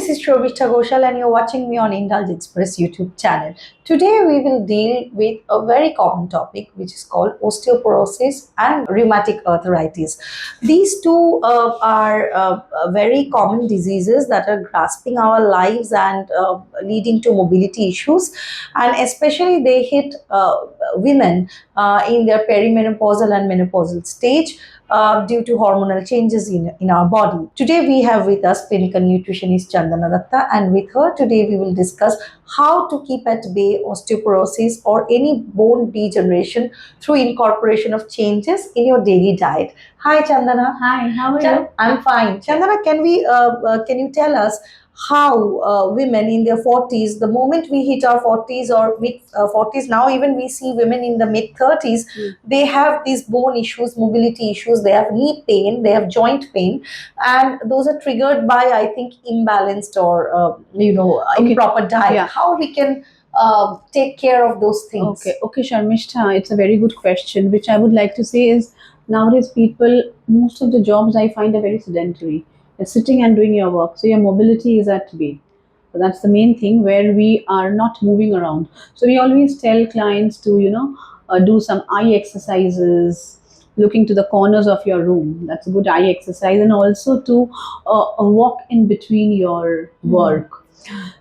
this is Shobita Ghoshal and you're watching me on Indulge-Express YouTube channel. Today we will deal with a very common topic which is called osteoporosis and rheumatic arthritis. These two are very common diseases that are grasping our lives and leading to mobility issues, and especially they hit women in their perimenopausal and menopausal stage due to hormonal changes in our body. Today we have with us clinical nutritionist Chandonaa Datta, and with her today we will discuss how to keep at bay osteoporosis or any bone degeneration through incorporation of changes in your daily diet. Hi Chandana. Hi, how are you? I'm fine. Chandana, can you tell us how women in their 40s, the moment we hit our 40s or mid 40s, now even we see women in the mid 30s, they have these bone issues, mobility issues, they have knee pain, they have joint pain, and those are triggered by, I think, imbalanced or improper diet. Yeah. How we can take care of those things? Okay, Sharmishta, it's a very good question. Which I would like to say is nowadays people, most of the jobs I find are very sedentary. You're sitting and doing your work, so your mobility is at bay. So that's the main thing where we are not moving around. So we always tell clients to, do some eye exercises, look into the corners of your room. That's a good eye exercise, and also to walk in between your work.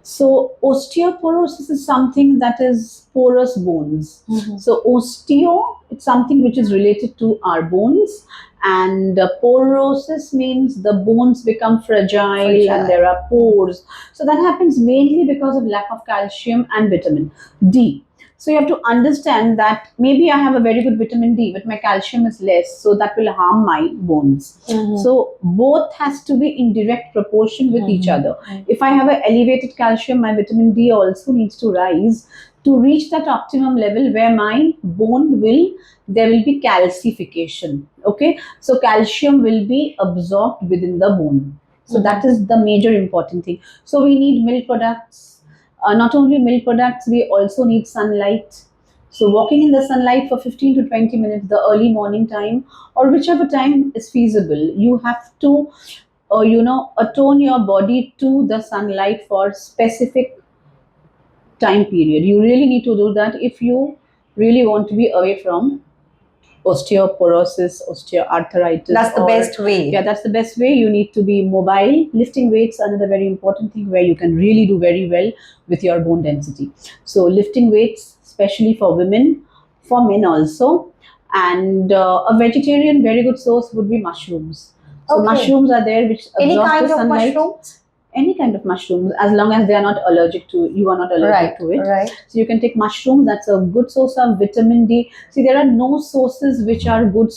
So osteoporosis is something that is porous bones. So osteo, it's something which is related to our bones, and porosis means the bones become fragile and there are pores. So that happens mainly because of lack of calcium and vitamin D. So you have to understand that maybe I have a very good vitamin D, but my calcium is less, so that will harm my bones. So both has to be in direct proportion with each other. If I have an elevated calcium, my vitamin D also needs to rise to reach that optimum level where my bone there will be calcification. Okay, so calcium will be absorbed within the bone. So that is the major important thing. So we need milk products. Not only milk products, we also need sunlight. So walking in the sunlight for 15 to 20 minutes, the early morning time, or whichever time is feasible, you have to, attune your body to the sunlight for specific time period. You really need to do that if you really want to be away from osteoporosis, osteoarthritis. That's the best way. Yeah, that's the best way. You need to be mobile. Lifting weights, another very important thing where you can really do very well with your bone density. So lifting weights, especially for women, for men also. And a vegetarian very good source would be mushrooms. So mushrooms are there which absorb Any kind the of sunlight. mushrooms? Any kind of mushrooms, as long as they are not allergic to, you are not allergic to it. Right. So you can take mushrooms. That's a good source of vitamin D. See, there are no sources which are good,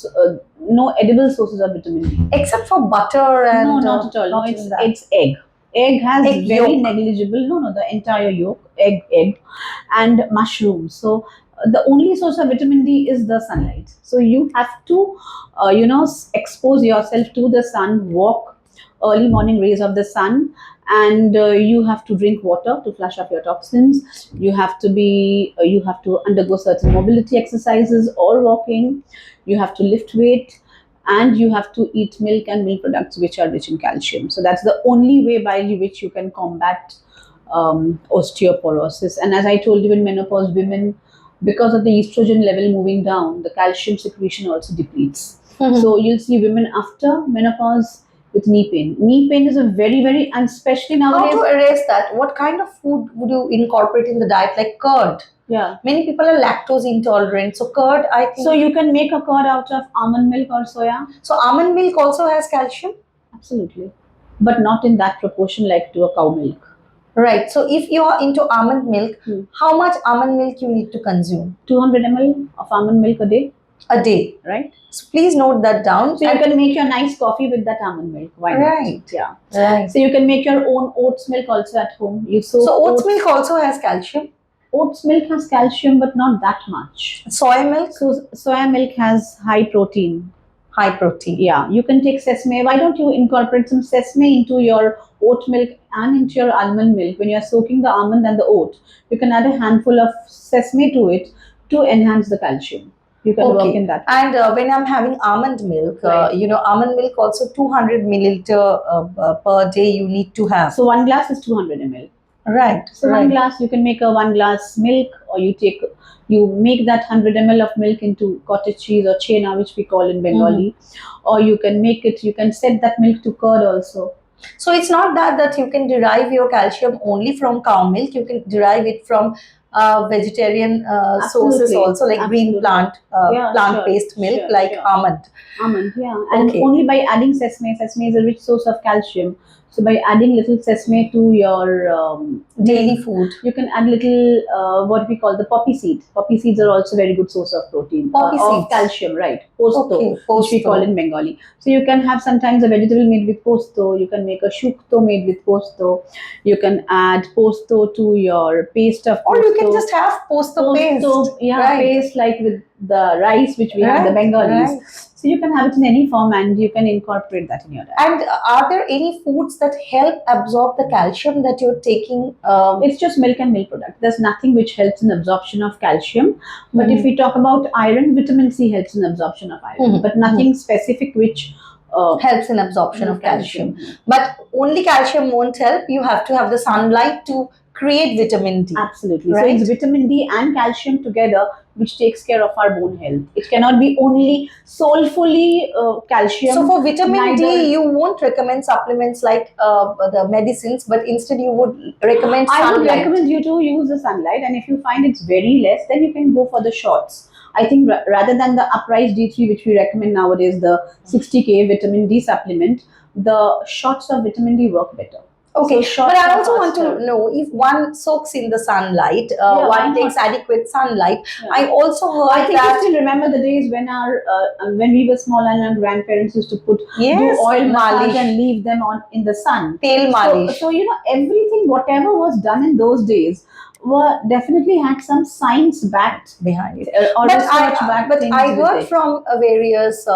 no edible sources of vitamin D. Except for butter and No, not at all. No, it's egg. Egg has Egg very yolk. negligible. No, the entire yolk, egg, and mushrooms. So the only source of vitamin D is the sunlight. So you have to, expose yourself to the sun, walk early morning rays of the sun, and you have to drink water to flush off your toxins. You have to undergo certain mobility exercises or walking. You have to lift weight, and you have to eat milk and milk products which are rich in calcium. So that's the only way by which you can combat osteoporosis. And as I told you, in menopause women, because of the estrogen level moving down, the calcium secretion also depletes. So you'll see women after menopause with knee pain. Knee pain is a very, very, and especially nowadays. How to erase that? What kind of food would you incorporate in the diet? Like curd. Yeah. Many people are lactose intolerant. So curd, I think. So you can make a curd out of almond milk or soya. So almond milk also has calcium? Absolutely. But not in that proportion like to a cow milk. Right. So if you are into almond milk, how much almond milk you need to consume? 200 ml of almond milk a day. A day. Right. So please note that down. So you can make your nice coffee with that almond milk. Why not? Right. Yeah. Right. So you can make your own oats milk also at home. So oats milk also has calcium? Oats milk has calcium, but not that much. Soy milk? So soya milk has high protein. High protein. Yeah. You can take sesame. Why don't you incorporate some sesame into your oat milk and into your almond milk? When you are soaking the almond and the oat, you can add a handful of sesame to it to enhance the calcium. You can work Okay. in that. And when I'm having almond milk, Right. almond milk also 200 milliliter per day you need to have. So 1 glass is 200 ml. Right, So right. 1 glass, you can make a 1 glass milk, or you make that 100 ml of milk into cottage cheese or chena, which we call in Bengali, or you can make it. You can set that milk to curd also. So it's not that you can derive your calcium only from cow milk. You can derive it from vegetarian sources Absolutely, also, like green absolutely. Yeah, plant-based milk, sure, like sure. almond. Almond, yeah, and Okay. only by adding sesame. Sesame is a rich source of calcium. So by adding little sesame to your Daily milk, food. you can add little what we call the poppy seed. Poppy seeds are also very good source of protein, Poppy of seeds. calcium, right? Posto, Okay, which we call posto. in Bengali. So you can have sometimes a vegetable made with posto. You can make a shukto made with posto. You can add posto to your paste of Or posto. you can just have posto paste. Yeah, Right. paste like with the rice which we have, the Right, Bengalis. right. So you can have it in any form, and you can incorporate that in your diet. And are there any foods that help absorb the calcium that you're taking? It's just milk and milk product. There's nothing which helps in absorption of calcium. But if we talk about iron, vitamin C helps in absorption of iron, but nothing specific which helps in absorption of calcium. But only calcium won't help. You have to have the sunlight to create vitamin D. Absolutely. Right? So it's vitamin D and calcium together which takes care of our bone health. It cannot be only soulfully calcium. So for vitamin D, neither- you won't recommend supplements like the medicines, but instead you would recommend I would sunlight. recommend you to use the sunlight, and if you find it's very less, then you can go for the shots. I think rather than the Uprise D3, which we recommend nowadays, the 60K vitamin D supplement, the shots of vitamin D work better. Okay, So shots but I are also want to faster. know if one soaks in the sunlight, Yeah, why one takes not? adequate sunlight. Yeah. I also heard I think you that still remember the days when when we were small and our grandparents used to do yes, oil massage malish, and leave them on in the sun. tail malish. So everything, whatever was done in those days, were definitely had some science backed behind it. or But research backed but things I with heard it. from various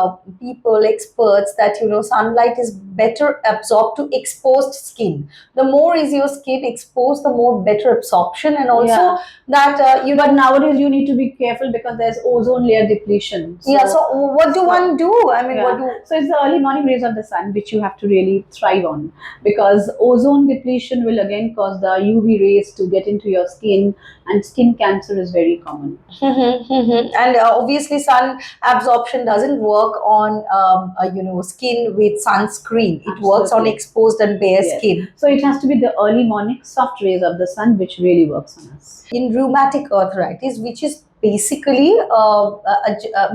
people, experts, that sunlight is better absorbed to exposed skin. The more is your skin exposed, the more better absorption, and also Yeah. that But nowadays you need to be careful because there's ozone layer depletion. yeah. So what do one do? I mean, Yeah. what do So it's the early morning rays of the sun which you have to really thrive on, because ozone depletion will again cause the UV rays to get into your skin, and skin cancer is very common. And obviously, sun absorption doesn't work on skin with sunscreen. It works on Absolutely. exposed and bare Yes. skin. So it has to be the early morning soft rays of the sun which really works on us. In rheumatic arthritis, which is basically a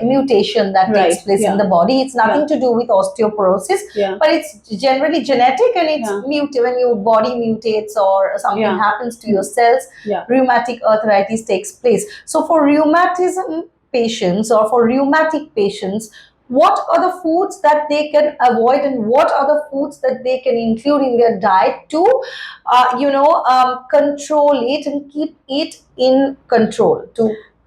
mutation that Right, takes place yeah. in the body. It's nothing to do with osteoporosis, Yeah. but it's generally genetic, and it's Yeah. when your body mutates or something Yeah. happens to your cells, Yeah. rheumatic arthritis takes place. So for rheumatism patients or for rheumatic patients, what are the foods that they can avoid, and what are the foods that they can include in their diet to control it and keep it in control?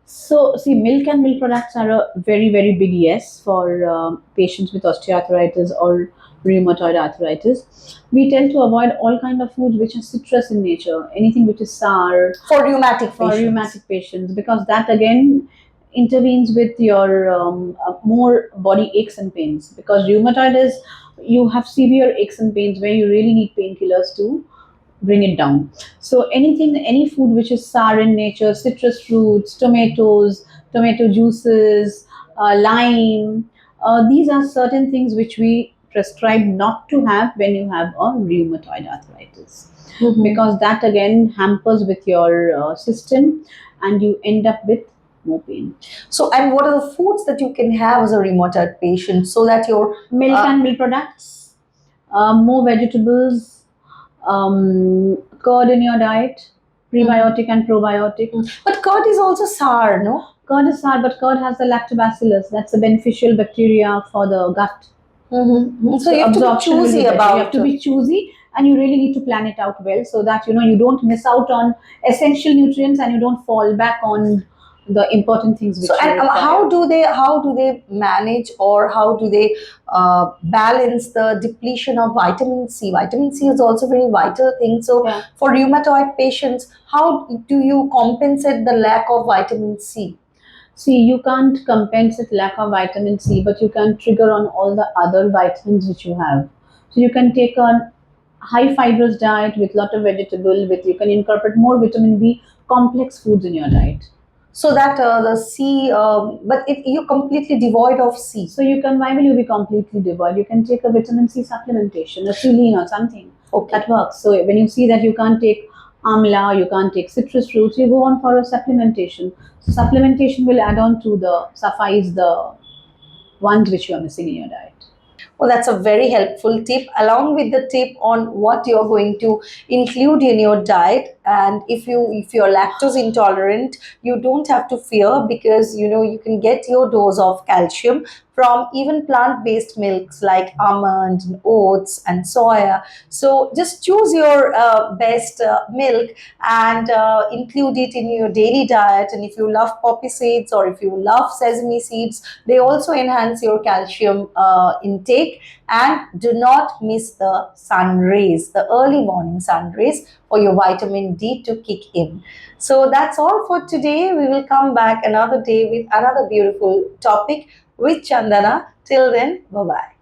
So, see, milk and milk products are a very, very big yes for patients with osteoarthritis or rheumatoid arthritis. We tend to avoid all kind of foods which are citrus in nature, anything which is sour For rheumatic for patients. rheumatic patients, because that again intervenes with your more body aches and pains. Because rheumatoid is, you have severe aches and pains where you really need painkillers to bring it down. So any food which is sour in nature, citrus fruits, tomatoes, tomato juices, lime, these are certain things which we prescribe not to have when you have a rheumatoid arthritis. Because that again hampers with your system, and you end up with more pain. So, and what are the foods that you can have as a rheumatoid patient so that your Milk and milk products, more vegetables, curd in your diet, prebiotic and probiotic. But curd is also sour, no? Curd is sour, but curd has the lactobacillus. That's a beneficial bacteria for the gut. So you have to be Absorption will be choosy better. about. You have to be choosy, and you really need to plan it out well so that you don't miss out on essential nutrients, and you don't fall back on the important things which So, you and require. how do they manage, or how do they balance the depletion of vitamin C? Vitamin C is also a very vital thing. So Yeah. for rheumatoid patients, how do you compensate the lack of vitamin C? See, you can't compensate lack of vitamin C, but you can trigger on all the other vitamins which you have. So you can take a high fibrous diet with lot of vegetable. With you can incorporate more vitamin B complex foods in your diet. So that the C, but if you're completely devoid of C. So you can, why will you be completely devoid? You can take a vitamin C supplementation, a Celine or something. Okay. That works. So when you see that you can't take amla, you can't take citrus fruits, you go on for a supplementation. So supplementation will add on to the suffice the ones which you are missing in your diet. Well, that's a very helpful tip, along with the tip on what you're going to include in your diet. And if you're lactose intolerant, you don't have to fear, because you can get your dose of calcium from even plant-based milks like almond and oats and soya. So just choose your best milk and include it in your daily diet. And if you love poppy seeds or if you love sesame seeds, they also enhance your calcium intake. And do not miss the sun rays, the early morning sun rays, for your vitamin D to kick in. So that's all for today. We will come back another day with another beautiful topic with Chandana. Till then, bye bye.